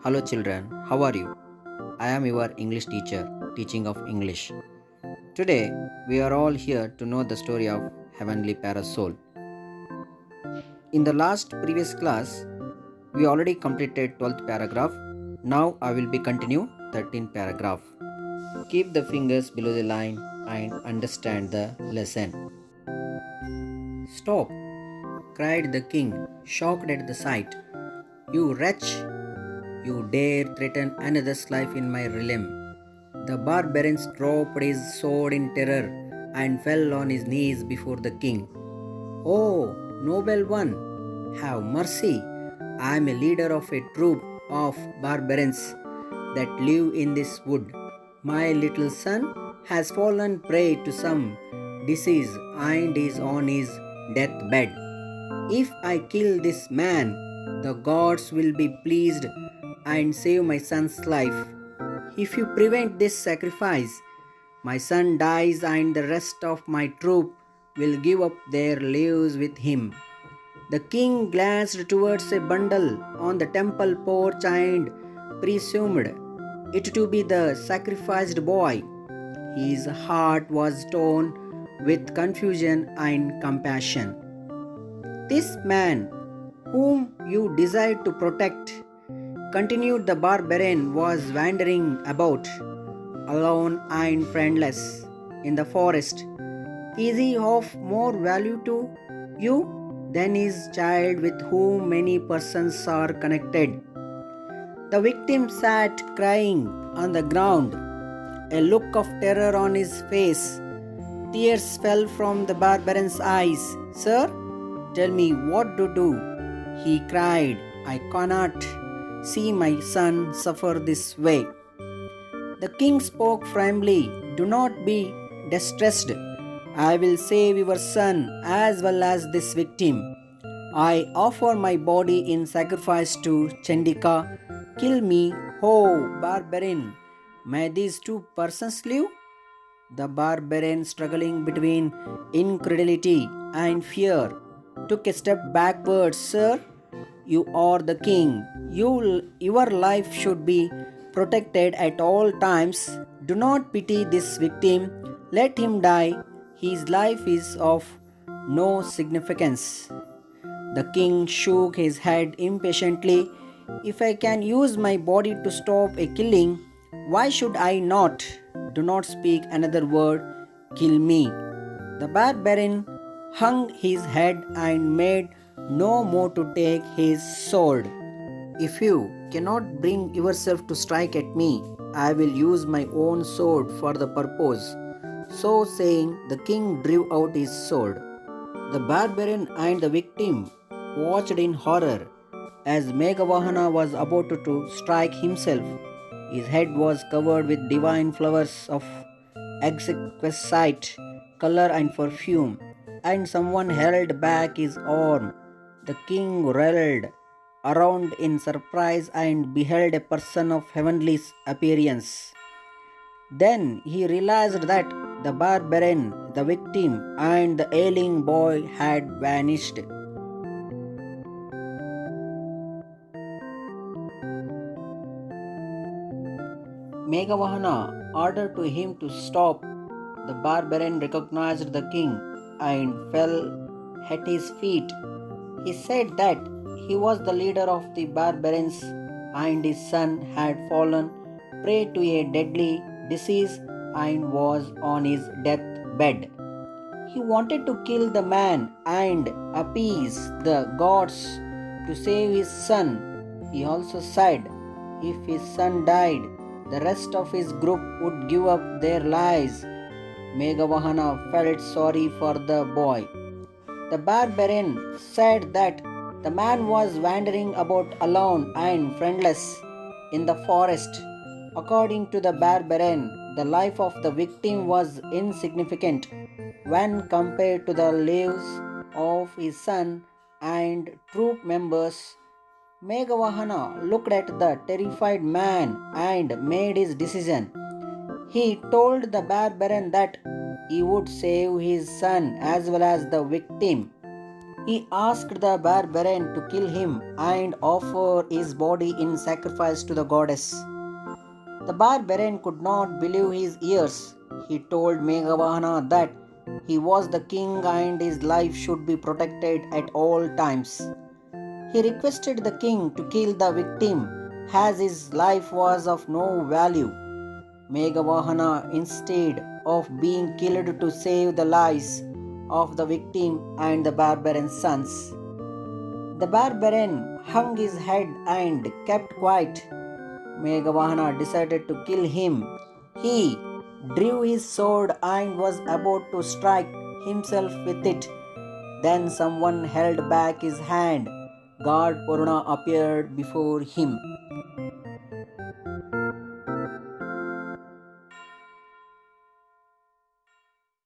Hello children, how are you? I am your English teacher teaching of English. Today we are all here to know the story of Heavenly Parasol. In the last previous class, we already completed 12th paragraph. Now I will be continue 13th paragraph. Keep the fingers below the line and understand the lesson. Stop, cried the king, shocked at the sight. You wretch! You dare threaten another's life in my realm. The barbarian dropped his sword in terror and fell on his knees before the king. Oh, noble one, have mercy. I am a leader of a troop of barbarians that live in this wood. My little son has fallen prey to some disease and is on his deathbed. If I kill this man, the gods will be pleased and save my son's life. If you prevent this sacrifice, my son dies and the rest of my troop will give up their lives with him. The king glanced towards a bundle on the temple porch and presumed it to be the sacrificed boy. His heart was torn with confusion and compassion. This man, whom you desired to protect, continued the barbarian, was wandering about, alone and friendless, in the forest. Is he of more value to you than his child with whom many persons are connected? The victim sat crying on the ground, a look of terror on his face. Tears fell from the barbarian's eyes. Sir, tell me what to do, he cried. I cannot see my son suffer this way. The king spoke firmly. Do not be distressed. I will save your son as well as this victim. I offer my body in sacrifice to Chandika. Kill me, oh barbarian. May these two persons live? The barbarian, struggling between incredulity and fear, took a step backwards. Sir, you are the king. Your life should be protected at all times. Do not pity this victim. Let him die. His life is of no significance. The king shook his head impatiently. If I can use my body to stop a killing, why should I not? Do not speak another word. Kill me. The barbarian hung his head and made no more to take his sword. If you cannot bring yourself to strike at me, I will use my own sword for the purpose. So saying, the king drew out his sword. The barbarian and the victim watched in horror as Meghavahana was about to strike himself. His head was covered with divine flowers of exquisite color and perfume, and someone held back his arm. The king whirled around in surprise and beheld a person of heavenly appearance. Then he realized that the barbarian, the victim, and the ailing boy had vanished. Meghavahana ordered to him to stop. The barbarian recognized the king and fell at his feet. He said that he was the leader of the barbarians and his son had fallen prey to a deadly disease and was on his deathbed. He wanted to kill the man and appease the gods to save his son. He also said if his son died, the rest of his group would give up their lives. Meghavahana felt sorry for the boy. The barbarian said that the man was wandering about alone and friendless in the forest. According to the barbarian, the life of the victim was insignificant when compared to the lives of his son and troop members. Meghavahana looked at the terrified man and made his decision. He told the barbarian that he would save his son as well as the victim. He asked the barbarian to kill him and offer his body in sacrifice to the goddess. The barbarian could not believe his ears. He told Meghavahana that he was the king and his life should be protected at all times. He requested the king to kill the victim as his life was of no value. Meghavahana, instead of being killed to save the lives of the victim and the barbarian's sons. The barbarian hung his head and kept quiet. Meghavahana decided to kill him. He drew his sword and was about to strike himself with it. Then someone held back his hand. God Purna appeared before him.